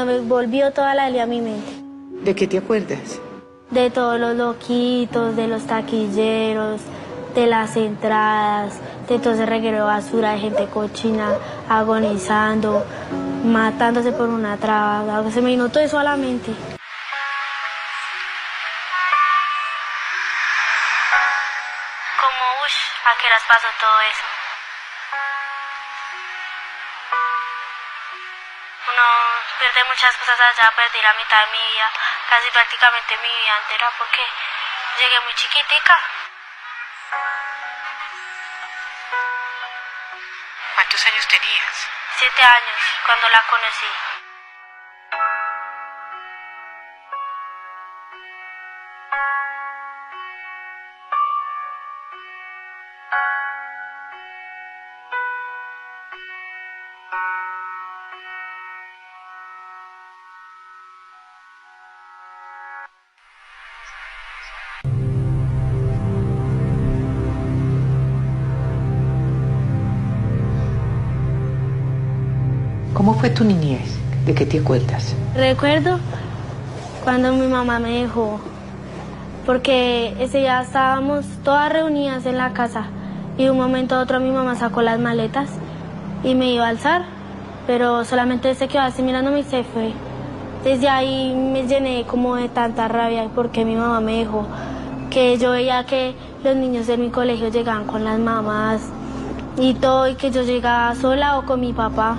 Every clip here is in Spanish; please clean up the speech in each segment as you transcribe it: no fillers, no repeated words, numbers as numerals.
me volvió toda la ley a mi mente. ¿De qué te acuerdas? De todos los loquitos, de los taquilleros, de las entradas, de todo ese reguero de basura, de gente cochina, agonizando, matándose por una traba. Se me vino todo eso a la mente. Como, ¿a qué horas pasó todo eso? Uno pierde muchas cosas allá, perdí la mitad de mi vida, casi prácticamente mi vida entera, porque llegué muy chiquitica. ¿Cuántos años tenías? 7 años, cuando la conocí. ¿Cómo fue tu niñez? ¿De qué te acuerdas? Recuerdo cuando mi mamá me dejó, porque ese día estábamos todas reunidas en la casa y de un momento a otro mi mamá sacó las maletas y me iba a alzar, pero solamente se quedó así mirándome y se fue. Desde ahí me llené como de tanta rabia porque mi mamá me dejó, que yo veía que los niños de mi colegio llegaban con las mamás y todo, y que yo llegaba sola o con mi papá.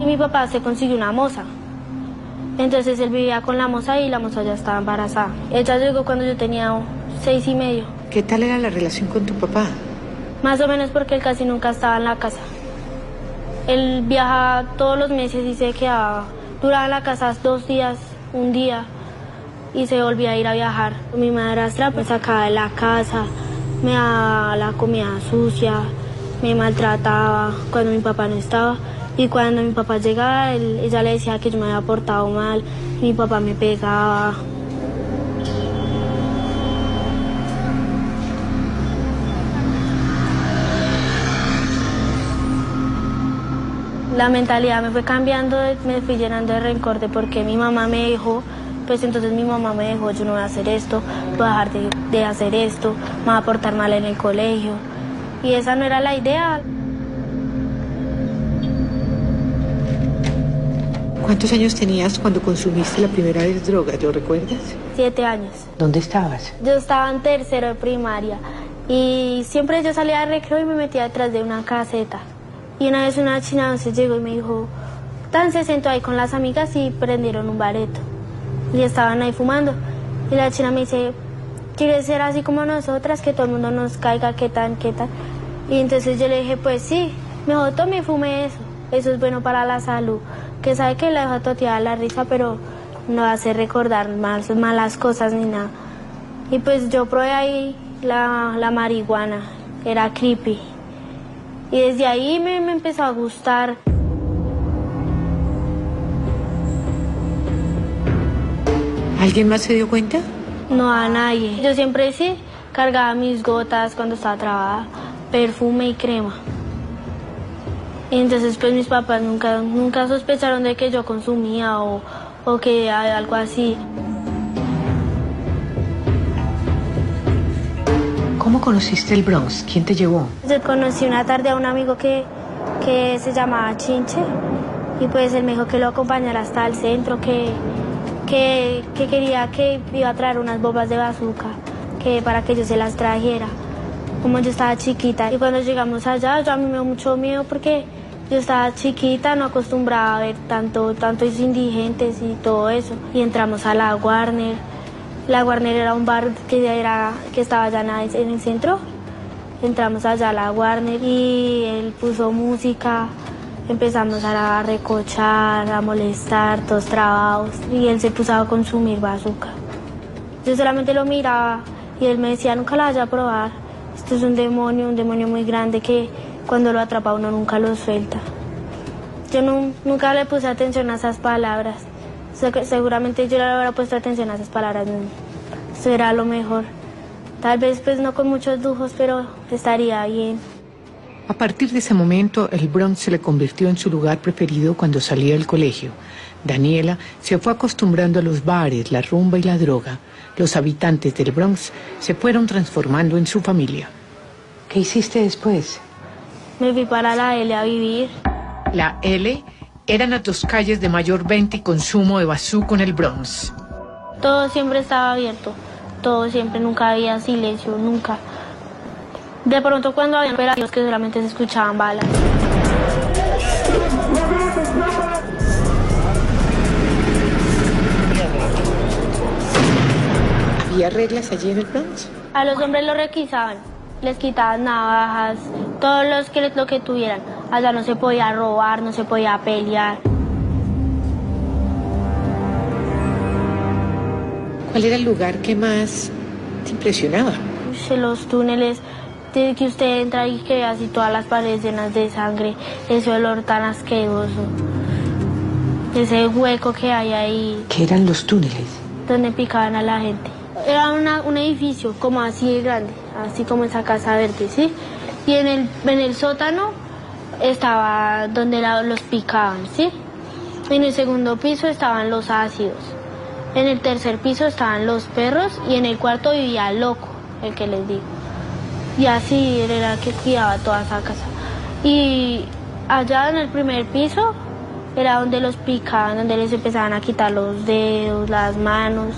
Y mi papá se consiguió una moza. Entonces él vivía con la moza y la moza ya estaba embarazada. Ella llegó cuando yo tenía 6 y medio. ¿Qué tal era la relación con tu papá? Más o menos porque él casi nunca estaba en la casa. Él viajaba todos los meses y se quedaba. Duraba en la casa 2 días, un día, y se volvía a ir a viajar. Mi madrastra me sacaba de la casa, me daba la comida sucia, me maltrataba cuando mi papá no estaba. Y cuando mi papá llegaba, ella le decía que yo me había portado mal, mi papá me pegaba. La mentalidad me fue cambiando, me fui llenando de rencor de por qué mi mamá me dejó. Pues entonces mi mamá me dejó, yo no voy a hacer esto, voy a dejar de hacer esto, me voy a portar mal en el colegio. Y esa no era la idea. ¿Cuántos años tenías cuando consumiste la primera vez drogas? ¿Lo recuerdas? 7 años. ¿Dónde estabas? Yo estaba en tercero de primaria y siempre yo salía de recreo y me metía detrás de una caseta. Y una vez una china se llegó y me dijo, Tan se sentó ahí con las amigas y prendieron un bareto. Y estaban ahí fumando. Y la china me dice, ¿quieres ser así como nosotras? Que todo el mundo nos caiga, ¿qué tal, qué tal? Y entonces yo le dije, pues sí, mejor tome y fume eso. Eso es bueno para la salud. Que sabe que la deja toteada la risa, pero no hace recordar malas cosas ni nada. Y pues yo probé ahí la marihuana, era creepy. Y desde ahí me empezó a gustar. ¿Alguien más se dio cuenta? No, a nadie. Yo siempre sí cargaba mis gotas cuando estaba trabada, perfume y crema. Y entonces pues mis papás nunca sospecharon de que yo consumía o que algo así. ¿Cómo conociste el Bronx? ¿Quién te llevó? Yo conocí una tarde a un amigo que se llamaba Chinche y pues él me dijo que lo acompañara hasta el centro, que quería que iba a traer unas bombas de bazooka, que para que yo se las trajera, como yo estaba chiquita. Y cuando llegamos allá, a mí me dio mucho miedo porque yo estaba chiquita, no acostumbraba a ver tantos indigentes y todo eso. Y entramos a la Warner. La Warner era un bar que estaba allá en el centro. Entramos allá a la Warner y él puso música. Empezamos a recochar, a molestar, todos trabados. Y él se puso a consumir bazooka. Yo solamente lo miraba y él me decía, nunca la vaya a probar. Esto es un demonio muy grande que cuando lo atrapa uno nunca lo suelta. Yo nunca le puse atención a esas palabras. Seguramente yo le hubiera puesto atención a esas palabras. Eso era lo mejor. Tal vez pues no con muchos lujos, pero estaría bien. A partir de ese momento, el Bronx se le convirtió en su lugar preferido cuando salía del colegio. Daniela se fue acostumbrando a los bares, la rumba y la droga. Los habitantes del Bronx se fueron transformando en su familia. ¿Qué hiciste después? Me fui para la L a vivir. La L eran las dos calles de mayor venta y consumo de bazuco en el Bronx. Todo siempre estaba abierto. Todo siempre, nunca había silencio, nunca. De pronto cuando había operativos que solamente se escuchaban balas. ¿Había reglas allí en el Bronx? A los hombres los requisaban, les quitaban navajas, todos lo que tuvieran. Allá no se podía robar, no se podía pelear. ¿Cuál era el lugar que más te impresionaba? Los túneles, de que usted entra y que ve así todas las paredes llenas de sangre, ese olor tan asqueroso, ese hueco que hay ahí. ¿Qué eran los túneles? Donde picaban a la gente. Era un edificio como así de grande, así como esa casa verde, ¿sí? Y en el sótano estaba donde los picaban, ¿sí? En el segundo piso estaban los ácidos. En el tercer piso estaban los perros y en el cuarto vivía el loco, el que les digo. Y así era que cuidaba toda esa casa. Y allá en el primer piso era donde los picaban, donde les empezaban a quitar los dedos, las manos.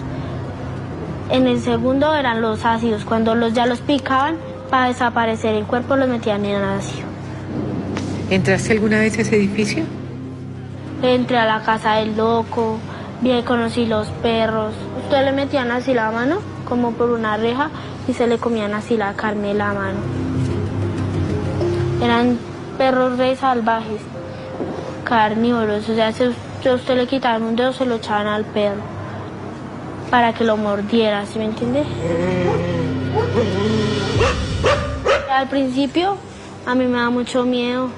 En el segundo eran los ácidos, cuando ya los picaban, para desaparecer el cuerpo los metían en ácido. ¿Entraste alguna vez a ese edificio? Entré a la casa del loco, conocí los perros. Ustedes le metían así la mano, como por una reja, y se le comían así la carne de la mano. Eran perros re salvajes, carnívoros, o sea, si a usted le quitaban un dedo, se lo echaban al perro, para que lo mordiera, ¿sí me entiende? Al principio, a mí me da mucho miedo.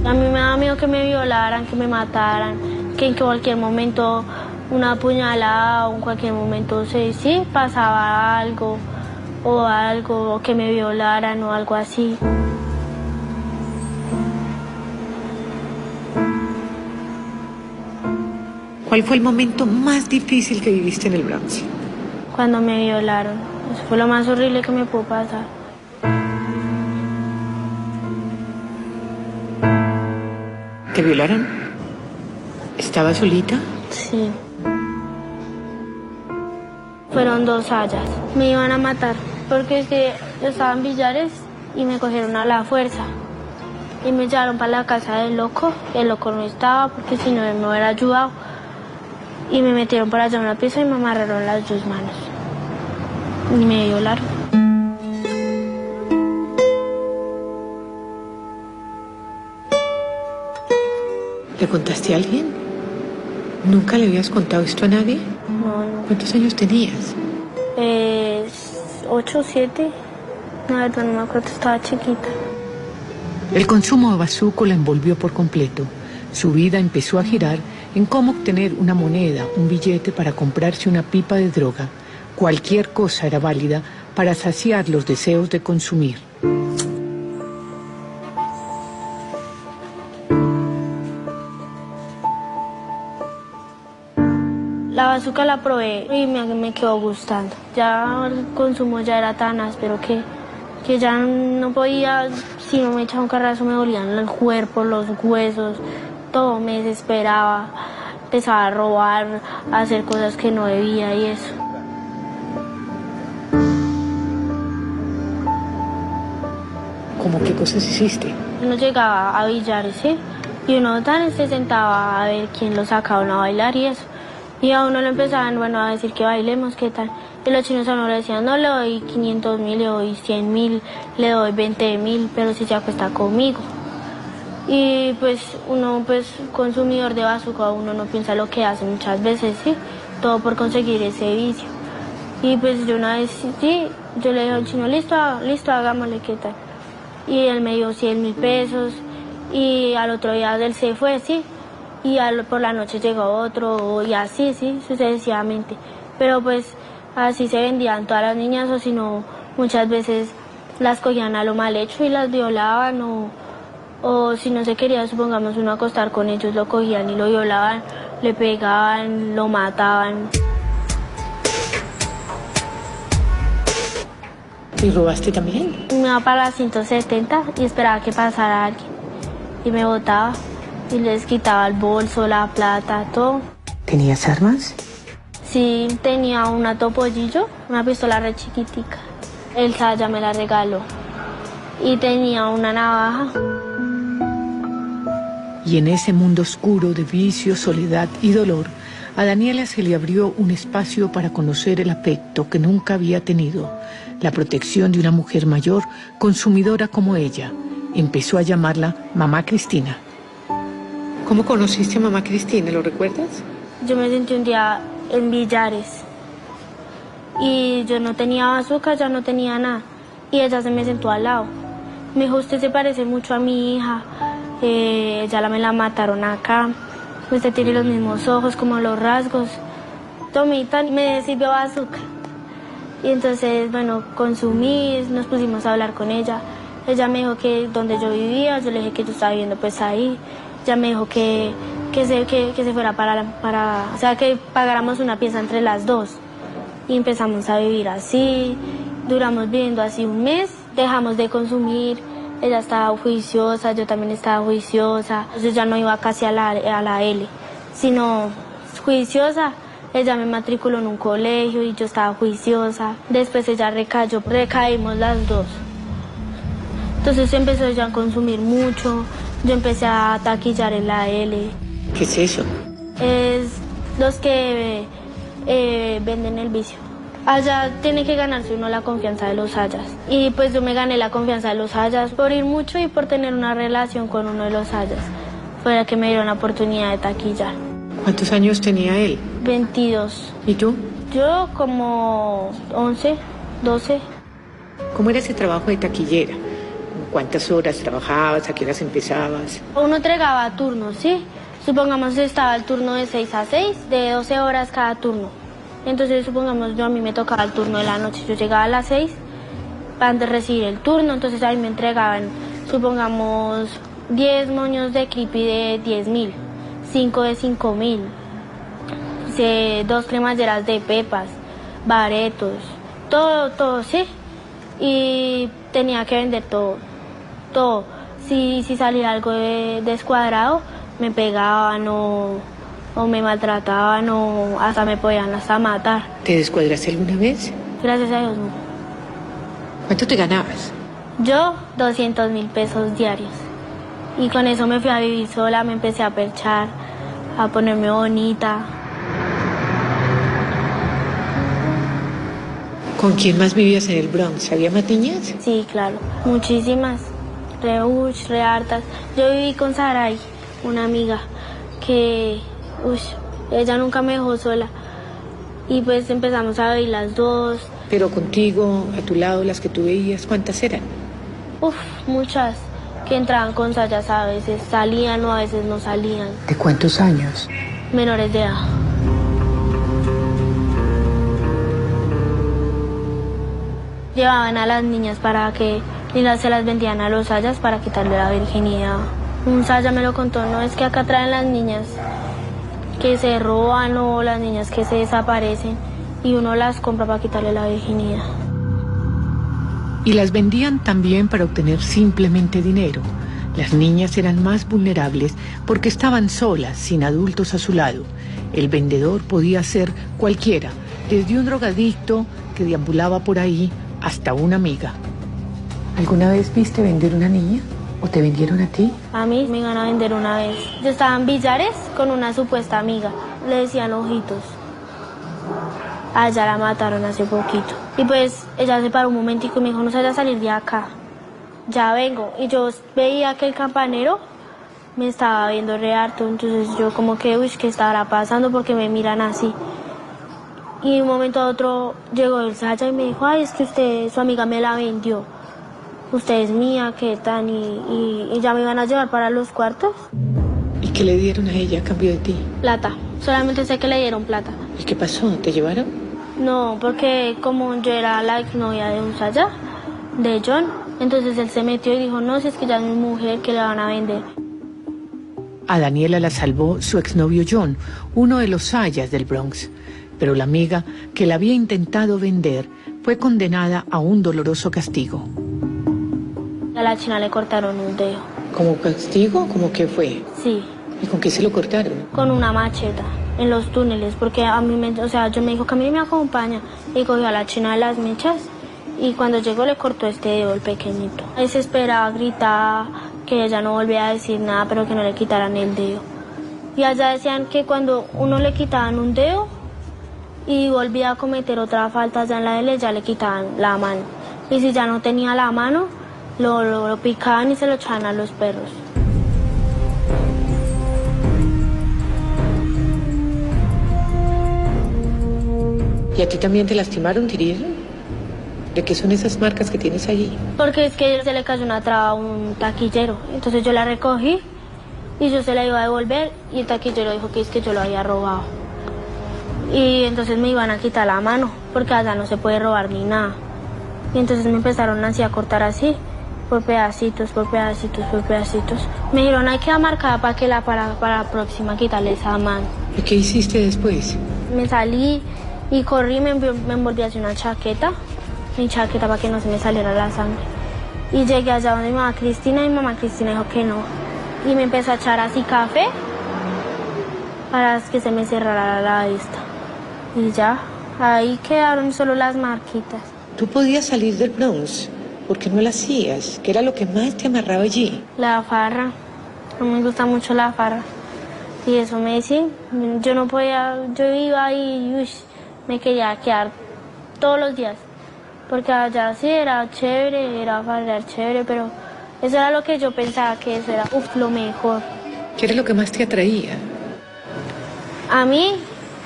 A mí me da miedo que me violaran, que me mataran, que en cualquier momento una puñalada o en cualquier momento sí pasaba algo, o que me violaran o algo así. ¿Cuál fue el momento más difícil que viviste en el Bronx? Cuando me violaron. Eso fue lo más horrible que me pudo pasar. ¿Te violaron? ¿Estabas solita? Sí. Fueron 2 hayas. Me iban a matar porque es que yo estaba en Villares y me cogieron a la fuerza. Y me llevaron para la casa del loco. El loco no estaba porque si no él me hubiera ayudado. Y me metieron por allá en una pieza y me amarraron las 2 manos. Y me violaron. ¿Le contaste a alguien? ¿Nunca le habías contado esto a nadie? No. ¿Cuántos años tenías? 8, 7. La verdad no me acuerdo, estaba chiquita. El consumo de bazuco la envolvió por completo. Su vida empezó a girar en cómo obtener una moneda, un billete para comprarse una pipa de droga. Cualquier cosa era válida para saciar los deseos de consumir. La bazuca la probé y me quedó gustando. Ya el consumo ya era tan áspero que ya no podía, si no me echaba un carrazo me dolían el cuerpo, los huesos, todo me desesperaba. Empezaba a robar, a hacer cosas que no debía y eso. ¿Cómo qué cosas hiciste? Uno llegaba a Villares, ¿sí? Y uno tan se sentaba a ver quién lo sacaba a bailar y eso. Y a uno le empezaban, a decir que bailemos, qué tal. Y los chinos a uno le decían, no, le doy 500.000, le doy 100.000, le doy 20.000, pero si se acuesta conmigo. Y pues uno, consumidor de bazuca, uno no piensa lo que hace muchas veces, ¿sí? Todo por conseguir ese vicio. Y pues yo una vez, sí, yo le dije al chino, listo, hagámosle, ¿qué tal? Y él me dio 100.000 pesos y al otro día él se fue, sí. Y por la noche llegó otro y así, sí, sucesivamente. Pero pues así se vendían todas las niñas o si no, muchas veces las cogían a lo mal hecho y las violaban o si no se quería, supongamos, uno acostar con ellos, lo cogían y lo violaban, le pegaban, lo mataban. ¿Y robaste también? Me iba para las 170 y esperaba que pasara alguien y me botaba y les quitaba el bolso, la plata, todo. ¿Tenías armas? Sí, tenía una topollillo, una pistola re chiquitica. El Saya me la regaló y tenía una navaja. Y en ese mundo oscuro de vicio, soledad y dolor, a Daniela se le abrió un espacio para conocer el afecto que nunca había tenido, la protección de una mujer mayor, consumidora como ella. Empezó a llamarla Mamá Cristina. ¿Cómo conociste a Mamá Cristina? ¿Lo recuerdas? Yo me sentí un día en Villares y yo no tenía bazooka, ya no tenía nada. Y ella se me sentó al lado. Me dijo, usted se parece mucho a mi hija. Me la mataron acá, usted tiene los mismos ojos, como los rasgos. Tomita me sirvió azúcar. Y entonces, bueno, consumí, nos pusimos a hablar con ella. Ella me dijo que donde yo vivía, yo le dije que yo estaba viviendo pues ahí. Ella me dijo que se fuera o sea, que pagáramos una pieza entre las dos. Y empezamos a vivir así, duramos viviendo así un mes, dejamos de consumir. Ella estaba juiciosa, yo también estaba juiciosa. Yo ya no iba casi a la L, sino juiciosa. Ella me matriculó en un colegio y yo estaba juiciosa. Después ella recayó, recaímos las dos. Entonces empezó ella a consumir mucho. Yo empecé a taquillar en la L. ¿Qué es eso? Es los que venden el vicio. Allá tiene que ganarse uno la confianza de los Hayas. Y pues yo me gané la confianza de los Hayas por ir mucho y por tener una relación con uno de los Hayas. Fue la que me dieron la oportunidad de taquillar. ¿Cuántos años tenía él? 22. ¿Y tú? Yo como 11, 12. ¿Cómo era ese trabajo de taquillera? ¿Cuántas horas trabajabas? ¿A qué horas empezabas? Uno entregaba turnos, ¿sí? Supongamos estaba el turno de 6 a 6, de 12 horas cada turno. Entonces, supongamos, a mí me tocaba el turno de la noche. Yo llegaba a las 6 para recibir el turno, entonces a mí me entregaban, supongamos, 10 moños de creepy de 10.000, 5 de 5.000, 2 cremalleras de pepas, baretos, todo, ¿sí? Y tenía que vender todo. Si salía algo descuadrado, me pegaban o me maltrataban o hasta me podían hasta matar. ¿Te descuadraste alguna vez? Gracias a Dios, no. ¿Cuánto te ganabas? Yo, 200.000 pesos diarios. Y con eso me fui a vivir sola, me empecé a perchar, a ponerme bonita. ¿Con quién más vivías en el Bronx? ¿Había más niñas? Sí, claro, muchísimas, re hartas. Yo viví con Saray, una amiga, que ella nunca me dejó sola. Y pues empezamos a vivir las dos. Pero contigo, a tu lado, las que tú veías, ¿cuántas eran? Muchas que entraban con sayas, a veces salían o a veces no salían. ¿De cuántos años? Menores de edad. Llevaban a las niñas para que se las vendían a los sayas para quitarle la virginidad. Un saya me lo contó, no, es que acá traen las niñas que se roban o las niñas que se desaparecen y uno las compra para quitarle la virginidad. Y las vendían también para obtener simplemente dinero. Las niñas eran más vulnerables porque estaban solas, sin adultos a su lado. El vendedor podía ser cualquiera, desde un drogadicto que deambulaba por ahí hasta una amiga. ¿Alguna vez viste vender una niña? ¿O te vendieron a ti? A mí me iban a vender una vez. Yo estaba en Villares con una supuesta amiga. Le decían Ojitos. A ella la mataron hace poquito. Y pues ella se paró un momentico y me dijo, no se vaya a salir de acá. Ya vengo. Y yo veía que el campanero me estaba viendo re harto. Entonces yo como que, ¿qué estará pasando? Porque me miran así. Y de un momento a otro llegó el Saya y me dijo, ay, es que su amiga me la vendió. Usted es mía, ¿qué tal? Y ya me iban a llevar para los cuartos. ¿Y qué le dieron a ella a cambio de ti? Plata. Solamente sé que le dieron plata. ¿Y qué pasó? ¿Te llevaron? No, porque como yo era la exnovia de un Saya, de John. Entonces él se metió y dijo, no, si es que ya es mi mujer, que la van a vender. A Daniela la salvó su exnovio John, uno de los sayas del Bronx. Pero la amiga que la había intentado vender fue condenada a un doloroso castigo. A la china le cortaron un dedo. ¿Como castigo? ¿Cómo que fue? Sí. ¿Y con qué se lo cortaron? Con una macheta en los túneles, porque a mí yo me dijo que a mí me acompaña y cogió a la china de las mechas y cuando llegó le cortó este dedo, el pequeñito. Desesperada, gritaba que ella no volvía a decir nada, pero que no le quitaran el dedo. Y allá decían que cuando uno le quitaban un dedo y volvía a cometer otra falta allá en la L, ya le quitaban la mano. Y si ya no tenía la mano, lo picaban y se lo echaban a los perros. ¿Y a ti también te lastimaron, te hirieron? ¿De qué son esas marcas que tienes allí? Porque es que se le cayó una traba a un taquillero. Entonces yo la recogí y yo se la iba a devolver y el taquillero dijo que es que yo lo había robado. Y entonces me iban a quitar la mano porque allá no se puede robar ni nada. Y entonces me empezaron así a cortar así, por pedacitos, por pedacitos, por pedacitos. Me dijeron, hay que dar marcada para la próxima quitarle esa mano. ¿Y qué hiciste después? Me salí y corrí, me envolví hacia una chaqueta, mi chaqueta para que no se me saliera la sangre. Y llegué allá donde mi mamá Cristina y mi mamá Cristina dijo que no. Y me empezó a echar así café para que se me cerrara la vista. Y ya, ahí quedaron solo las marquitas. ¿Tú podías salir del Bronx? ¿Por qué no lo hacías? ¿Qué era lo que más te amarraba allí? La farra, no me gusta mucho la farra. Y eso me decía, yo no podía, yo iba ahí y me quería quedar todos los días. Porque allá sí era chévere, era farrear chévere, pero eso era lo que yo pensaba que eso era lo mejor. ¿Qué era lo que más te atraía? A mí,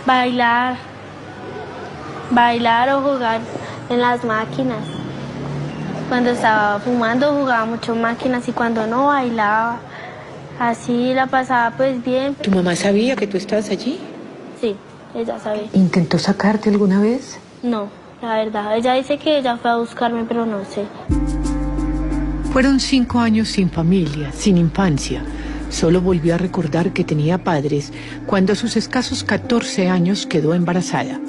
bailar o jugar en las máquinas. Cuando estaba fumando jugaba mucho máquinas y cuando no bailaba. Así la pasaba pues bien. ¿Tu mamá sabía que tú estabas allí? Sí, ella sabía. ¿Intentó sacarte alguna vez? No, la verdad. Ella dice que ella fue a buscarme, pero no sé. Fueron 5 años sin familia, sin infancia. Solo volvió a recordar que tenía padres cuando a sus escasos 14 años quedó embarazada.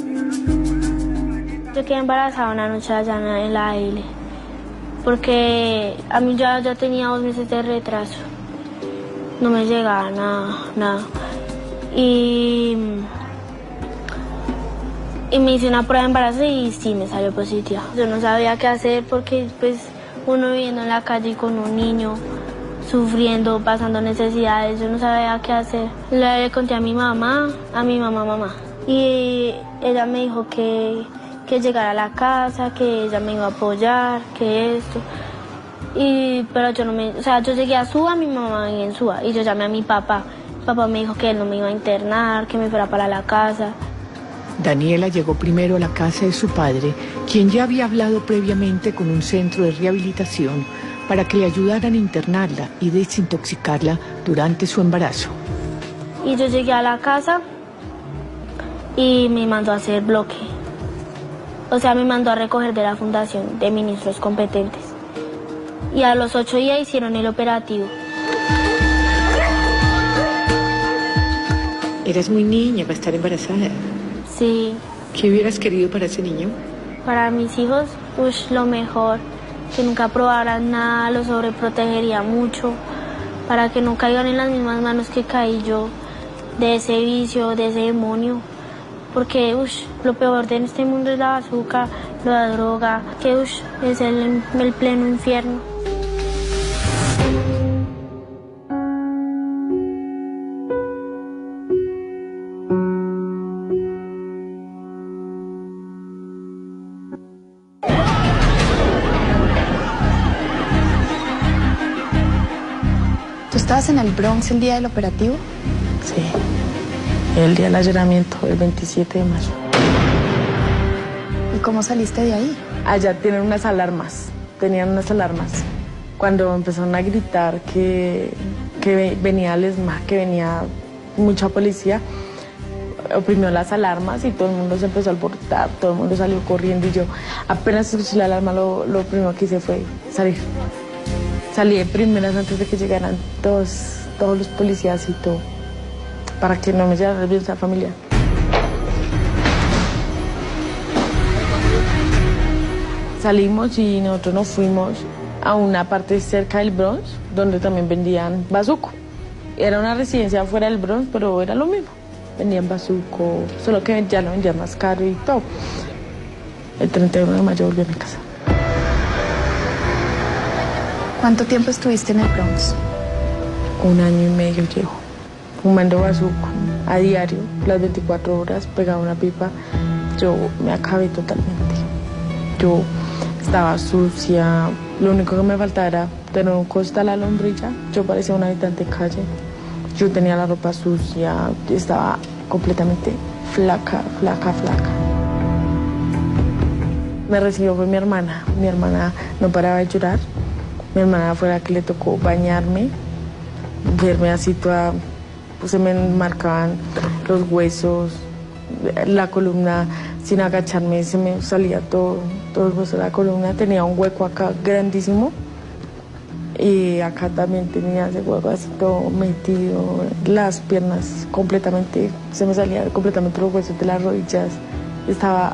Yo quedé embarazada una noche allá en la L, porque a mí ya tenía 2 meses de retraso. No me llegaba nada. Y me hice una prueba de embarazo y sí me salió positiva. Yo no sabía qué hacer porque pues uno viviendo en la calle con un niño, sufriendo, pasando necesidades, yo no sabía qué hacer. Le conté a mi mamá. Y ella me dijo que llegara a la casa, que ella me iba a apoyar, que esto. Pero yo llegué a Suba, mi mamá en Suba, y yo llamé a mi papá. Mi papá me dijo que él no me iba a internar, que me fuera para la casa. Daniela llegó primero a la casa de su padre, quien ya había hablado previamente con un centro de rehabilitación para que le ayudaran a internarla y desintoxicarla durante su embarazo. Y yo llegué a la casa y me mandó a hacer bloque. O sea, me mandó a recoger de la fundación de ministros competentes. Y a los 8 días hicieron el operativo. Eras muy niña para estar embarazada. Sí. ¿Qué hubieras querido para ese niño? Para mis hijos, lo mejor. Que nunca probaran nada, los sobreprotegería mucho. Para que no caigan en las mismas manos que caí yo. De ese vicio, de ese demonio. Porque lo peor de este mundo es la azúcar, la droga. Que es el pleno infierno. ¿Estabas en el Bronx el día del operativo? Sí, el día del allanamiento, el 27 de mayo. ¿Y cómo saliste de ahí? Allá tenían unas alarmas. Cuando empezaron a gritar que venía el ESMAD, que venía mucha policía, oprimió las alarmas y todo el mundo se empezó a alborotar, todo el mundo salió corriendo y yo apenas escuché la alarma lo primero que hice fue salir. Salí de primeras antes de que llegaran todos los policías y todo, para que no me llevara la violencia familiar. Salimos y nosotros nos fuimos a una parte cerca del Bronx, donde también vendían bazuco. Era una residencia fuera del Bronx, pero era lo mismo. Vendían bazuco, solo que ya lo vendían más caro y todo. El 31 de mayo volví a mi casa. ¿Cuánto tiempo estuviste en el Bronx? 1 año y medio llevo, fumando bazuco a diario, las 24 horas, pegaba una pipa. Yo me acabé totalmente. Yo estaba sucia, lo único que me faltaba era tener un costal a la hombrilla. Yo parecía un habitante de calle. Yo tenía la ropa sucia, estaba completamente flaca. Me recibió fue mi hermana. Mi hermana no paraba de llorar. Mi hermana fue la que le tocó bañarme, verme así toda, pues se me marcaban los huesos, la columna, sin agacharme se me salía todo el hueso de la columna. Tenía un hueco acá grandísimo y acá también tenía ese hueco así todo metido, las piernas completamente, se me salían completamente los huesos de las rodillas. Estaba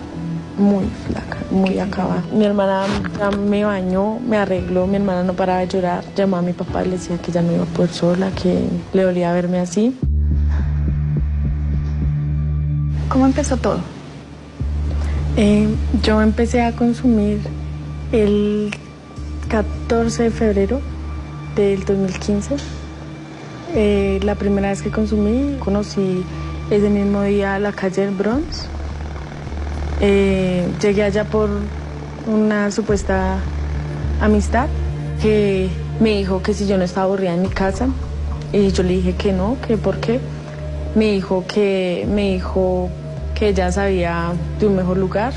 muy flaca, muy acabada. Mi hermana ya me bañó, me arregló, mi hermana no paraba de llorar. Llamó a mi papá y le decía que ya no iba a poder sola, que le dolía verme así. ¿Cómo empezó todo? Yo empecé a consumir el 14 de febrero del 2015. La primera vez que consumí, conocí ese mismo día la calle del Bronx. Llegué allá por una supuesta amistad que me dijo que si yo no estaba aburrida en mi casa, y yo le dije que no, que por qué. Me dijo que ella sabía de un mejor lugar,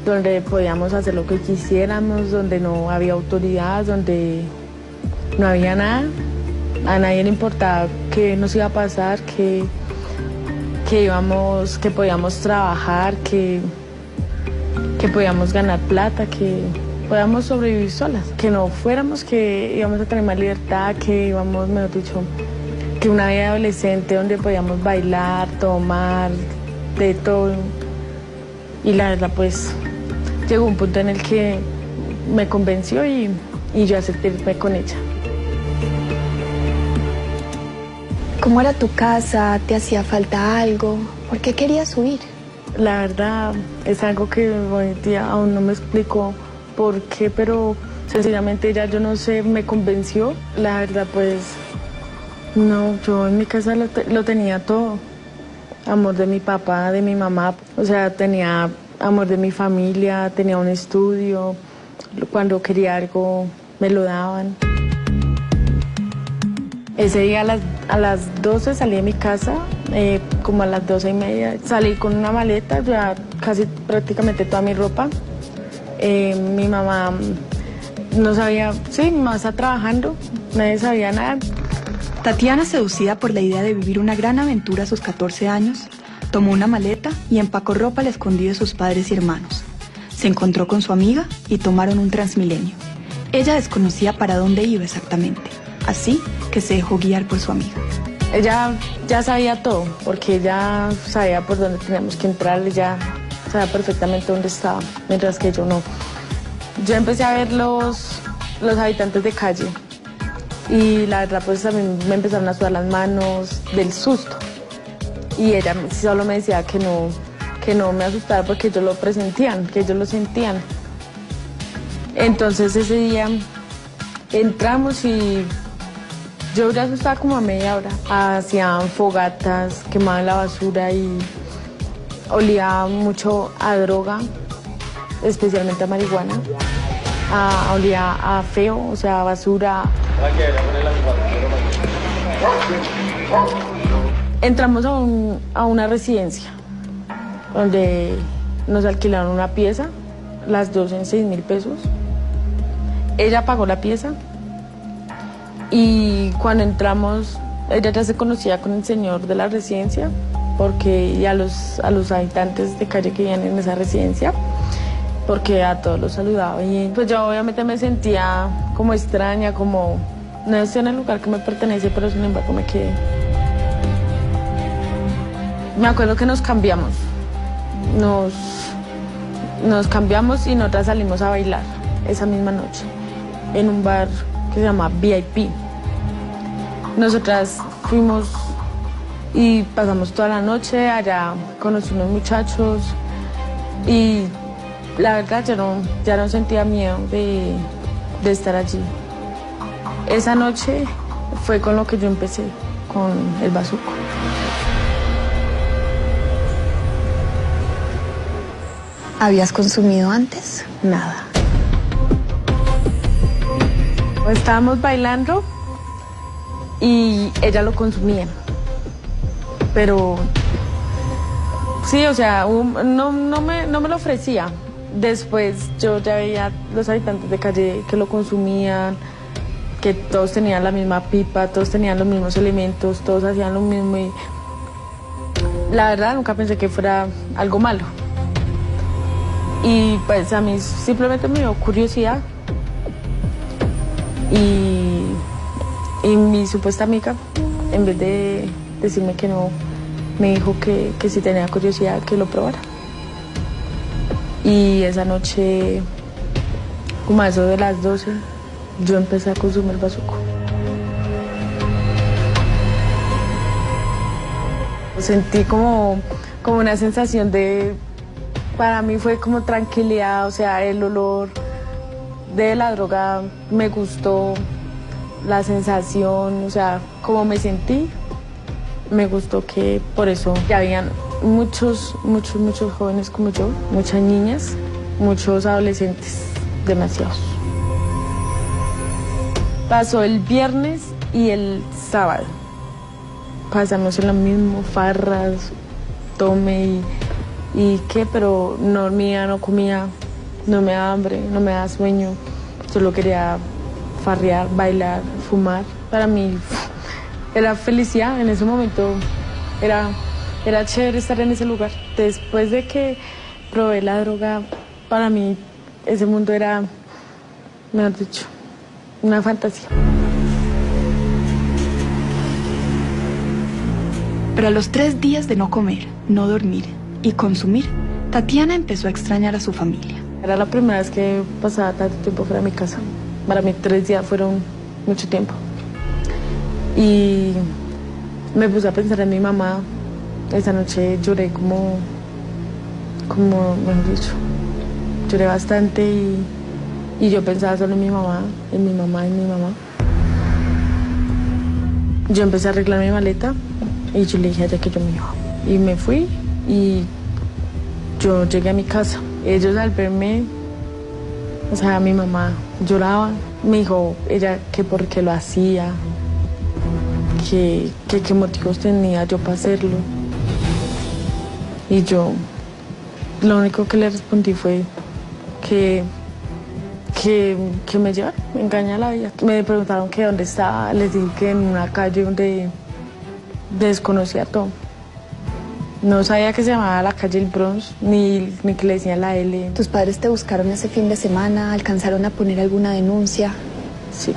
donde podíamos hacer lo que quisiéramos, donde no había autoridad, donde no había nada. A nadie le importaba qué nos iba a pasar, que podíamos trabajar, que podíamos ganar plata, que podíamos sobrevivir solas, que no fuéramos, que íbamos a tener más libertad, que íbamos, mejor dicho, que una vida de adolescente donde podíamos bailar, tomar, de todo. Y la verdad, pues, llegó un punto en el que me convenció y yo acepté irme con ella. ¿Cómo era tu casa? ¿Te hacía falta algo? ¿Por qué querías huir? La verdad es algo que hoy en día aún no me explico por qué, pero sencillamente ella, yo no sé, me convenció. La verdad, pues, no, yo en mi casa lo tenía todo. Amor de mi papá, de mi mamá, o sea, tenía amor de mi familia, tenía un estudio. Cuando quería algo, me lo daban. Ese día a las 12 salí de mi casa, como a las 12:30. Salí con una maleta, ya casi prácticamente toda mi ropa. Mi mamá no sabía, sí, mi mamá está trabajando, nadie sabía nada. Tatiana, seducida por la idea de vivir una gran aventura a sus 14 años, tomó una maleta y empacó ropa al escondido de sus padres y hermanos. Se encontró con su amiga y tomaron un Transmilenio. Ella desconocía para dónde iba exactamente, así que se dejó guiar por su amiga. Ella ya sabía todo, porque ella sabía por dónde teníamos que entrar, ella sabía perfectamente dónde estaba, mientras que yo no. Yo empecé a ver los habitantes de calle y la verdad pues a mí me empezaron a sudar las manos del susto. Y ella solo me decía que no me asustara porque ellos lo presentían, que ellos lo sentían. Entonces ese día entramos y yo ya estaba como a media hora. Hacían fogatas, quemaban la basura y olía mucho a droga, especialmente a marihuana. Olía a feo, o sea, a basura. Entramos a una residencia donde nos alquilaron una pieza, las dos en 6.000 pesos. Ella pagó la pieza y cuando entramos, ella ya se conocía con el señor de la residencia y a los habitantes de calle que vivían en esa residencia, porque a todos los saludaba. Y pues yo obviamente me sentía como extraña, como no estoy en el lugar que me pertenece, pero sin embargo me quedé. Me acuerdo que nos cambiamos y nosotras salimos a bailar esa misma noche en un bar que se llama VIP. Nosotras fuimos y pasamos toda la noche allá, conocí unos muchachos y la verdad ya no sentía miedo de estar allí. Esa noche fue con lo que yo empecé, con el bazuco. ¿Habías consumido antes? Nada. Estábamos bailando y ella lo consumía. Pero sí, o sea, no me lo ofrecía. Después yo ya veía los habitantes de calle que lo consumían, que todos tenían la misma pipa, todos tenían los mismos elementos, todos hacían lo mismo y la verdad nunca pensé que fuera algo malo. Y pues a mí simplemente me dio curiosidad y mi supuesta amiga, en vez de decirme que no, me dijo que si tenía curiosidad que lo probara. Y esa noche, como a eso de las 12, yo empecé a consumir bazuco. Sentí como una sensación de... Para mí fue como tranquilidad, o sea, el olor de la droga me gustó, la sensación, o sea, cómo me sentí, me gustó que por eso ya habían muchos jóvenes como yo, muchas niñas, muchos adolescentes, demasiados. Pasó el viernes y el sábado, pasamos en lo mismo, farras, tome y qué, pero no dormía, no comía, no me daba hambre, no me daba sueño, solo quería farrear, bailar, fumar. Para mí era felicidad, en ese momento era chévere estar en ese lugar. Después de que probé la droga, para mí ese mundo era, mejor dicho, una fantasía. Pero a los 3 días de no comer, no dormir y consumir, Tatiana empezó a extrañar a su familia. Era la primera vez que pasaba tanto tiempo fuera de mi casa. Para mí 3 días fueron mucho tiempo. Y me puse a pensar en mi mamá. Esa noche lloré como mejor dicho, lloré bastante y yo pensaba solo en mi mamá, en mi mamá, en mi mamá. Yo empecé a arreglar mi maleta y yo le dije a ella que yo me iba. Y me fui y yo llegué a mi casa. Ellos al verme, o sea, mi mamá lloraba. Me dijo ella que por qué lo hacía, que qué motivos tenía yo para hacerlo. Y yo, lo único que le respondí fue que me llevaron, me engaña la vida. Me preguntaron que dónde estaba, les dije que en una calle donde desconocía todo. No sabía que se llamaba la calle El Bronx, ni que le decían la L. ¿Tus padres te buscaron ese fin de semana? ¿Alcanzaron a poner alguna denuncia? Sí.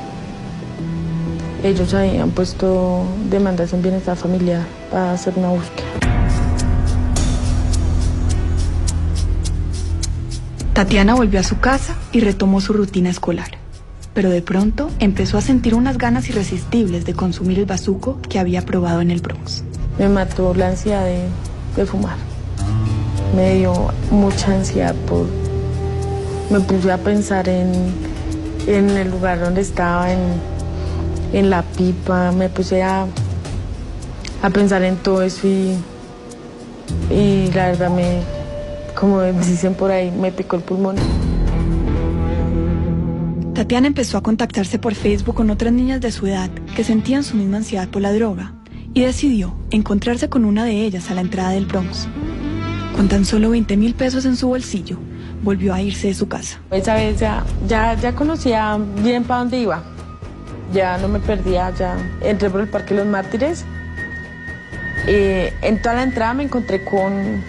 Ellos habían puesto demandas en bienestar familiar para hacer una búsqueda. Tatiana volvió a su casa y retomó su rutina escolar. Pero de pronto empezó a sentir unas ganas irresistibles de consumir el bazuco que había probado en el Bronx. Me mató la ansiedad de fumar. Me dio mucha ansiedad me puse a pensar en el lugar donde estaba, en la pipa, me puse a pensar en todo eso y la verdad como dicen por ahí, me picó el pulmón. Tatiana empezó a contactarse por Facebook con otras niñas de su edad que sentían su misma ansiedad por la droga y decidió encontrarse con una de ellas a la entrada del Bronx. Con tan solo 20.000 pesos en su bolsillo, volvió a irse de su casa. Esa vez ya conocía bien para dónde iba. Ya no me perdía, ya entré por el Parque de los Mártires En toda la entrada me encontré con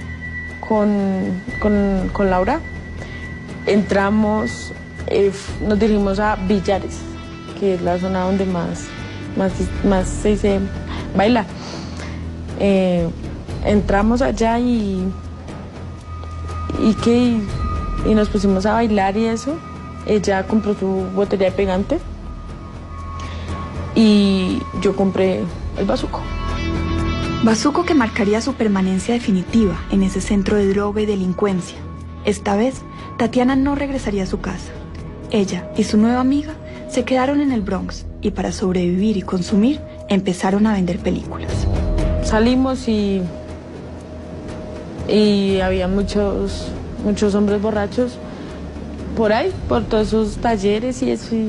Laura. Entramos, nos dirigimos a Villares, que es la zona donde más se dice bailar. Entramos allá y nos pusimos a bailar y eso. Ella compró su botella de pegante y yo compré el bazuco. Bazuco que marcaría su permanencia definitiva en ese centro de droga y delincuencia. Esta vez, Tatiana no regresaría a su casa. Ella y su nueva amiga se quedaron en el Bronx y para sobrevivir y consumir empezaron a vender películas. Salimos y había muchos hombres borrachos por ahí, por todos esos talleres y eso, y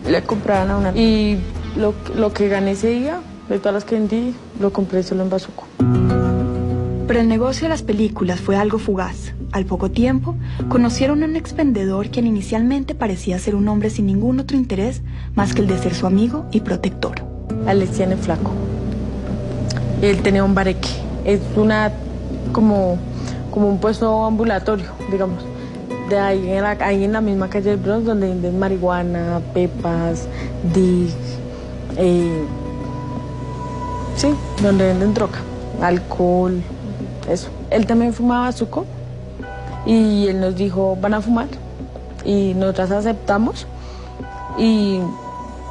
le compraban a una. Y lo que gané ese día, de todas las que vendí, lo compré solo en bazuco. Pero el negocio de las películas fue algo fugaz. Al poco tiempo, conocieron a un expendedor quien inicialmente parecía ser un hombre sin ningún otro interés más que el de ser su amigo y protector. Alexiane Flaco. Él tenía un bareque. Es como un puesto ambulatorio, digamos. De ahí en la misma calle del Bronx, donde venden marihuana, pepas, dig, sí, donde venden droga, alcohol, eso. Él también fumaba bazuco y él nos dijo, van a fumar, y nosotras aceptamos y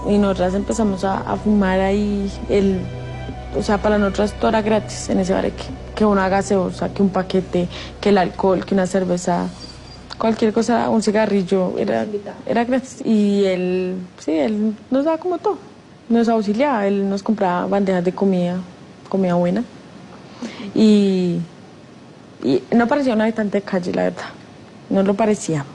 nosotras empezamos a fumar ahí. O sea, para nosotras todo era gratis en ese bareque, que una gaseosa, que un paquete, que el alcohol, que una cerveza, cualquier cosa, un cigarrillo, era gratis. Y él nos daba como todo, nos auxiliaba, él nos compraba bandejas de comida buena. Y no parecía un habitante de calle, la verdad, no lo parecía.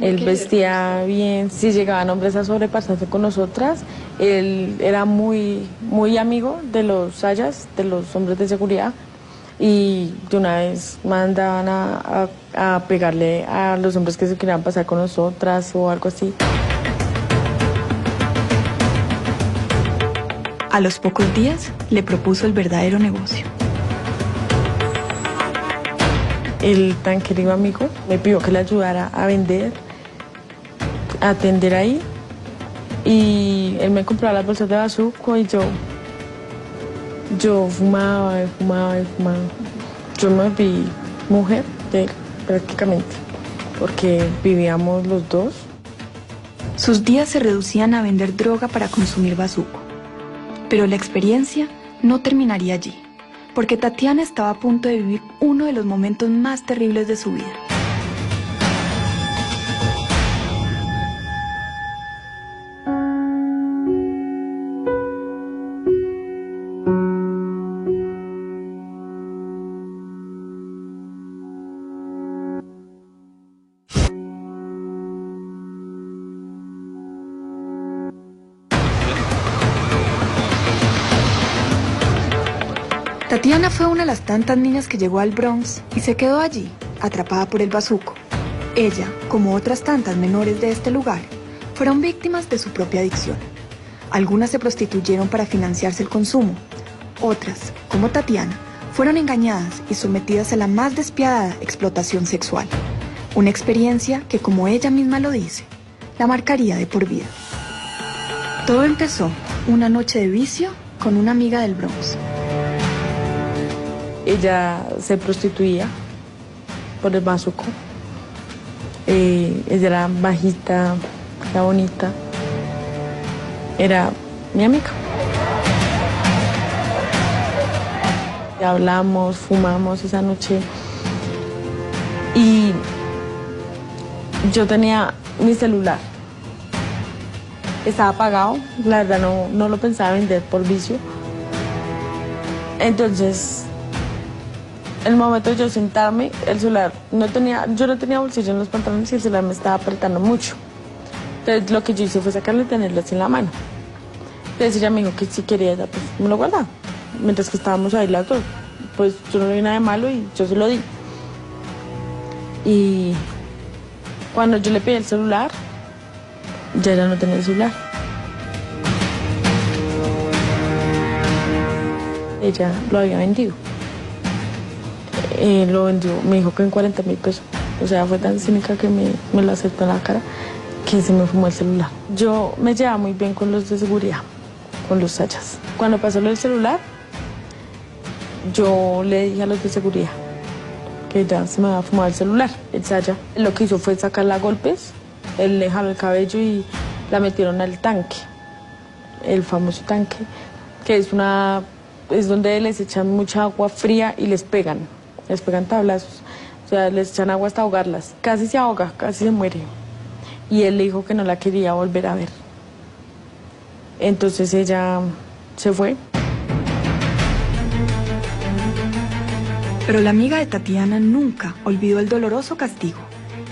Él vestía bien, si llegaban hombres a sobrepasarse con nosotras, él era muy, muy amigo de los sayas, de los hombres de seguridad, y de una vez mandaban a pegarle a los hombres que se querían pasar con nosotras o algo así. A los pocos días le propuso el verdadero negocio. El tan querido amigo me pidió que le ayudara a vender, a atender ahí, y él me compraba las bolsas de bazuco y yo fumaba. Yo me vi mujer de él prácticamente, porque vivíamos los dos. Sus días se reducían a vender droga para consumir bazuco. Pero la experiencia no terminaría allí, porque Tatiana estaba a punto de vivir uno de los momentos más terribles de su vida. Tatiana fue una de las tantas niñas que llegó al Bronx y se quedó allí, atrapada por el bazuco. Ella, como otras tantas menores de este lugar, fueron víctimas de su propia adicción. Algunas se prostituyeron para financiarse el consumo. Otras, como Tatiana, fueron engañadas y sometidas a la más despiadada explotación sexual. Una experiencia que, como ella misma lo dice, la marcaría de por vida. Todo empezó una noche de vicio con una amiga del Bronx. Ella se prostituía por el bazuco. Ella era bajita, era bonita. Era mi amiga. Hablamos, fumamos esa noche. Y yo tenía mi celular. Estaba apagado. La verdad no lo pensaba vender por vicio. Entonces, en el momento de yo sentarme, el celular yo no tenía bolsillo en los pantalones y el celular me estaba apretando mucho. Entonces lo que yo hice fue sacarlo y tenerlo así en la mano. Entonces ella me dijo que si quería, pues me lo guardaba. Mientras que estábamos ahí las dos, pues yo no vi nada de malo y yo se lo di. Y cuando yo le pedí el celular, ya ella no tenía el celular. ella lo había vendido. Lo vendió, me dijo que en 40.000 pesos. O sea, fue tan cínica que me lo aceptó en la cara que se me fumó el celular. Yo me llevaba muy bien con los de seguridad, con los sayas. Cuando pasó lo del celular, yo le dije a los de seguridad que ya se me había fumado el celular. El saya lo que hizo fue sacarla a golpes, él le jaló el cabello y la metieron al tanque, el famoso tanque, que es donde les echan mucha agua fría y les pegan tablazos. O sea, les echan agua hasta ahogarlas. Casi se ahoga, casi se muere. Y él le dijo que no la quería volver a ver. Entonces ella se fue. Pero la amiga de Tatiana nunca olvidó el doloroso castigo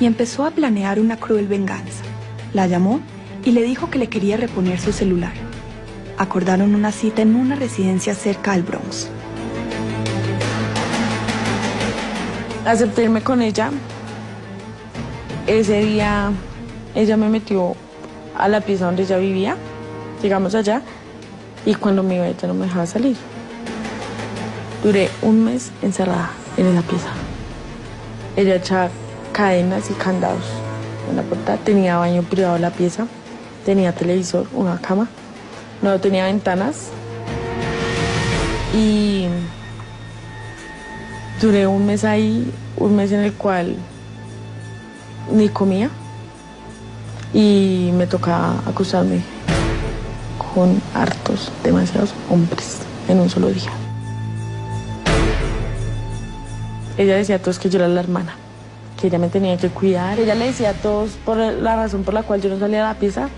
y empezó a planear una cruel venganza. La llamó y le dijo que le quería reponer su celular. Acordaron una cita en una residencia cerca al Bronx. Acepté irme con ella. Ese día ella me metió a la pieza donde ella vivía. Llegamos allá y cuando me iba ella no me dejaba salir. Duré un mes encerrada en esa pieza. Ella echaba cadenas y candados en la puerta. Tenía baño privado en la pieza. Tenía televisor, una cama. No tenía ventanas. Y duré un mes ahí, un mes en el cual ni comía y me tocaba acostarme con demasiados hombres en un solo día. Ella decía a todos que yo era la hermana, que ella me tenía que cuidar. Ella le decía a todos por la razón por la cual yo no salía de la pieza,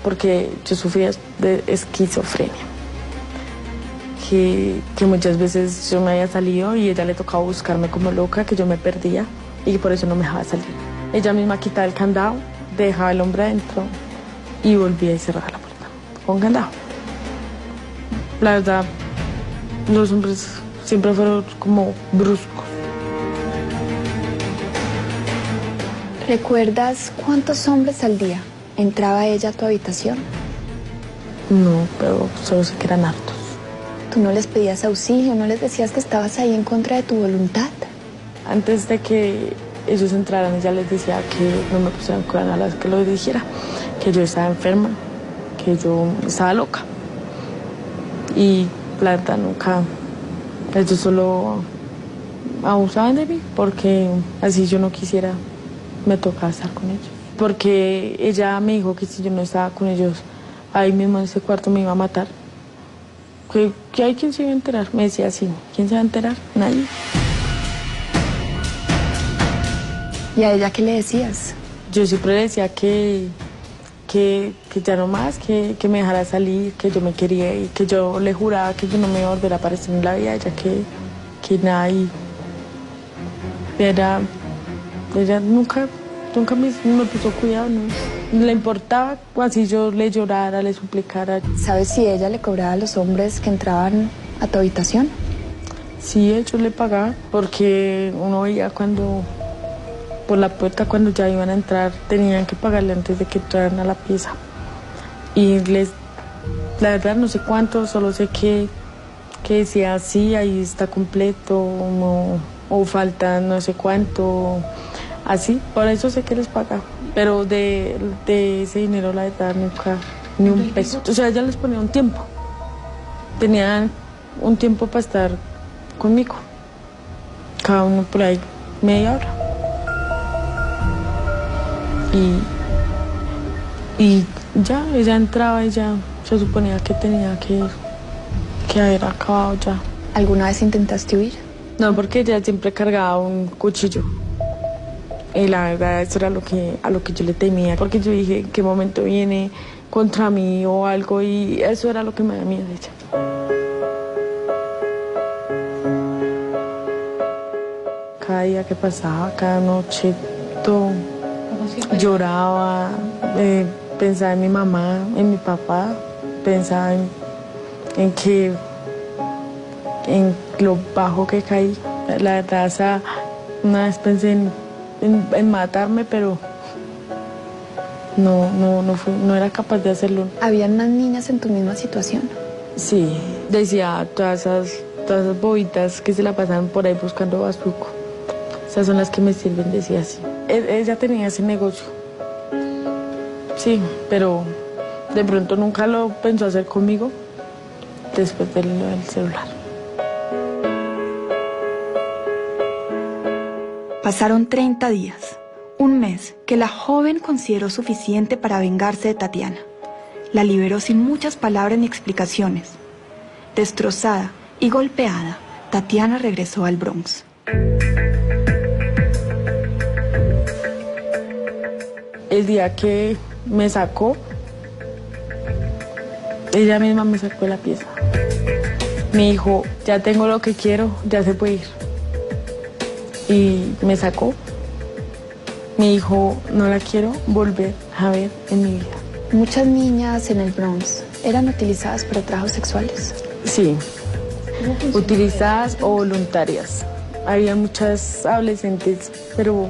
porque yo sufría de esquizofrenia. Que muchas veces yo me había salido y ella le tocaba buscarme como loca, que yo me perdía y que por eso no me dejaba salir. Ella misma quitaba el candado, dejaba el hombre adentro y volvía y cerraba la puerta con candado. La verdad, los hombres siempre fueron como bruscos. ¿Recuerdas cuántos hombres al día entraba ella a tu habitación? No, pero solo sé que eran hartos. ¿Tú no les pedías auxilio, no les decías que estabas ahí en contra de tu voluntad? Antes de que ellos entraran, ella les decía que no me pusieran cuidado a las que lo dijera, que yo estaba enferma, que yo estaba loca. Y la verdad nunca, ellos solo abusaban de mí, porque así yo no quisiera, me tocaba estar con ellos. Porque ella me dijo que si yo no estaba con ellos, ahí mismo en ese cuarto me iba a matar. Que hay quien se iba a enterar. Me decía así, ¿quién se va a enterar? Nadie. ¿Y a ella qué le decías? Yo siempre le decía que ya no más, que me dejara salir, que yo me quería y que yo le juraba que yo no me iba a volver a aparecer en la vida, ya que nada. Y ella nunca me puso cuidado, no le importaba, así yo le llorara, le suplicara. ¿Sabes si ella le cobraba a los hombres que entraban a tu habitación? Sí, ellos le pagaban, porque uno veía por la puerta cuando ya iban a entrar, tenían que pagarle antes de que entraran a la pieza. Y la verdad no sé cuánto, solo sé que decía sí, ahí está completo, o falta no sé cuánto, así, por eso sé que les pagaba. Pero de ese dinero, la verdad, nunca, ni un peso. O sea, ella les ponía un tiempo. Tenían un tiempo para estar conmigo. Cada uno por ahí media hora. Y ya, ella entraba y ya se suponía que tenía que haber acabado ya. ¿Alguna vez intentaste huir? No, porque ella siempre cargaba un cuchillo. Y la verdad, eso era a lo que yo le temía, porque yo dije, ¿en qué momento viene contra mí o algo? Y eso era lo que me da miedo de ella. Cada día que pasaba, cada noche, todo, lloraba, pensaba en mi mamá, en mi papá, pensaba en lo bajo que caí. La verdad, una vez pensé en matarme, pero no era capaz de hacerlo. ¿Habían más niñas en tu misma situación? Sí, decía a todas esas todas esas bobitas que se la pasan por ahí buscando bazuco. Esas son las que me sirven, decía así. Ella tenía ese negocio. Sí, pero de pronto nunca lo pensó hacer conmigo después del celular. Pasaron 30 días, un mes que la joven consideró suficiente para vengarse de Tatiana. La liberó sin muchas palabras ni explicaciones. Destrozada y golpeada, Tatiana regresó al Bronx. El día que me sacó, ella misma me sacó la pieza. Me dijo, ya tengo lo que quiero, ya se puede ir. Y me sacó. Me dijo, no la quiero volver a ver en mi vida. Muchas niñas en el Bronx eran utilizadas para trabajos sexuales. Sí, utilizadas o voluntarias. Había muchas adolescentes, pero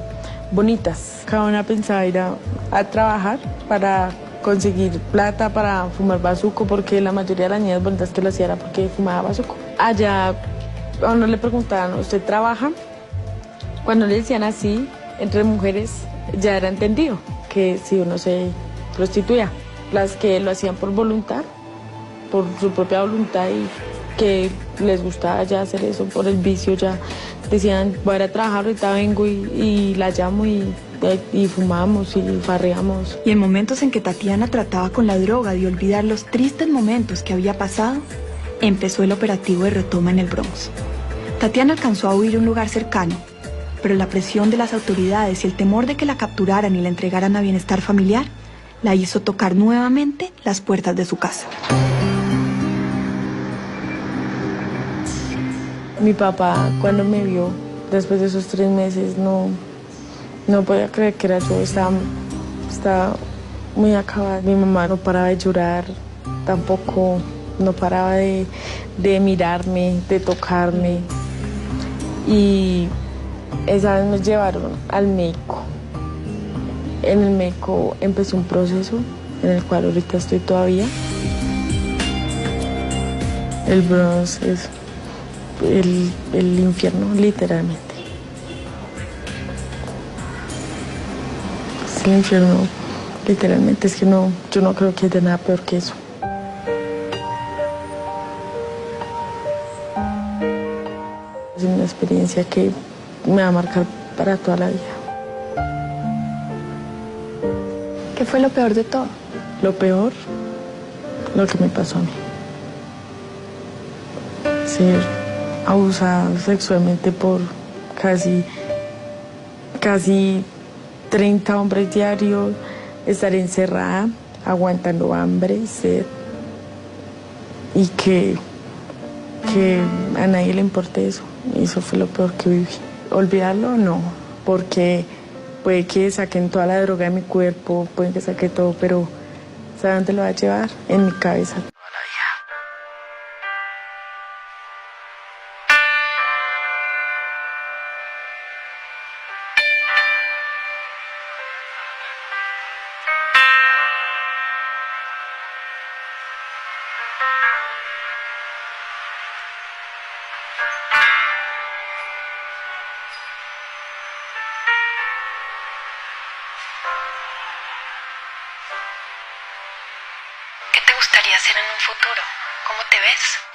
bonitas. Cada una pensaba ir a trabajar para conseguir plata, para fumar bazuco, porque la mayoría de las niñas bonitas que lo hacían era porque fumaba bazuco. Allá, a uno le preguntaban, ¿usted trabaja? Cuando le decían así, entre mujeres, ya era entendido que si uno se prostituía. Las que lo hacían por voluntad, por su propia voluntad y que les gustaba ya hacer eso por el vicio, ya decían, voy a ir a trabajar, ahorita vengo y la llamo y fumamos y farreamos. Y en momentos en que Tatiana trataba con la droga de olvidar los tristes momentos que había pasado, empezó el operativo de retoma en el Bronx. Tatiana alcanzó a huir a un lugar cercano, pero la presión de las autoridades y el temor de que la capturaran y la entregaran a bienestar familiar la hizo tocar nuevamente las puertas de su casa. Mi papá, cuando me vio, después de esos 3 meses, no podía creer que era yo. Estaba muy acabada. Mi mamá no paraba de llorar, tampoco no paraba de mirarme, de tocarme. Y esa vez me llevaron al médico. En el médico empecé un proceso en el cual ahorita estoy todavía. El Bronx es el infierno, literalmente. Es el infierno, literalmente. Es que yo no creo que haya nada peor que eso. Es una experiencia que me va a marcar para toda la vida. ¿Qué fue lo peor de todo? Lo peor, lo que me pasó a mí. Ser abusada sexualmente por casi 30 hombres diarios, estar encerrada, aguantando hambre, sed, y que a nadie le importe eso. Y eso fue lo peor que viví. Olvidarlo, no, porque puede que saquen toda la droga de mi cuerpo, pueden que saquen todo, pero ¿sabe dónde lo va a llevar? En mi cabeza. ¿Qué te gustaría hacer en un futuro? ¿Cómo te ves?